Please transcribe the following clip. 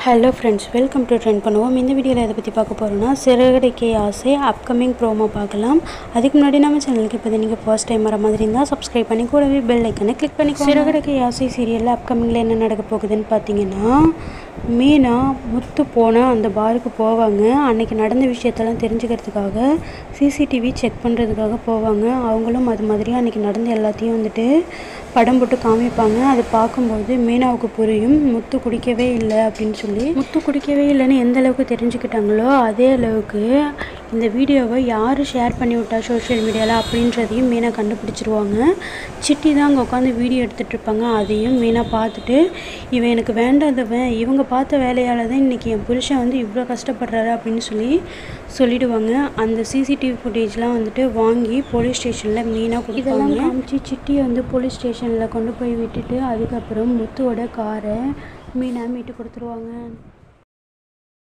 Hello friends, welcome to trend பண்ணுவோம். இந்த வீடியோவில் எதை பற்றி பார்க்க போகிறோன்னா, சிறகடிக்கை ஆசை அப்கமிங் ப்ரோமோ பார்க்கலாம். அதுக்கு முன்னாடி நம்ம சேனலுக்கு இப்போ நீங்கள் ஃபர்ஸ்ட் டைம் வர மாதிரி இருந்தால் சப்ஸ்கிரைப் பண்ணி கூடவே பெல் ஐக்கனை கிளிக் பண்ணிக்கோங்க. சிறகடிக்கை ஆசை சீரியலில் அப்கமிங்கில் என்ன நடக்க போகுதுன்னு பார்த்தீங்கன்னா, மீனா முத்து போனால் அந்த பாருக்கு போவாங்க. அன்றைக்கி நடந்த விஷயத்தெல்லாம் தெரிஞ்சுக்கிறதுக்காக சிசிடிவி செக் பண்ணுறதுக்காக போவாங்க. அவங்களும் அது மாதிரி அன்றைக்கி நடந்த எல்லாத்தையும் படம் போட்டு காமிப்பாங்க. அது பார்க்கும்போது மீனாவுக்கு புரியும், முத்து குடிக்கவே இல்லை அப்படின்னு சொல்லி. முத்து குடிக்கவே இல்லைன்னு எந்த அளவுக்கு தெரிஞ்சுக்கிட்டாங்களோ அதே அளவுக்கு இந்த வீடியோவை யார் ஷேர் பண்ணி விட்டா சோஷியல் மீடியாவில் அப்படின்றதையும் மீனா கண்டுபிடிச்சிருவாங்க. சிட்டி தான் அங்கே உட்காந்து வீடியோ எடுத்துகிட்டு இருப்பாங்க. அதையும் மீனா பார்த்துட்டு, இவன் எனக்கு வேண்டாதவன், இவங்க பார்த்த வேலையால் தான் இன்றைக்கி என் புருஷன் இவ்வளோ கஷ்டப்படுறாரு அப்படின்னு சொல்லிடுவாங்க. அந்த சிசிடிவி ஃபுட்டேஜ்லாம் வாங்கி போலீஸ் ஸ்டேஷனில் மீனா இதெல்லாம் காமிச்சு சிட்டியை போலீஸ் ஸ்டேஷனில் கொண்டு போய் விட்டுட்டு அதுக்கப்புறம் முத்துவோட காரை மீனா மீட்டு கொடுத்துருவாங்க.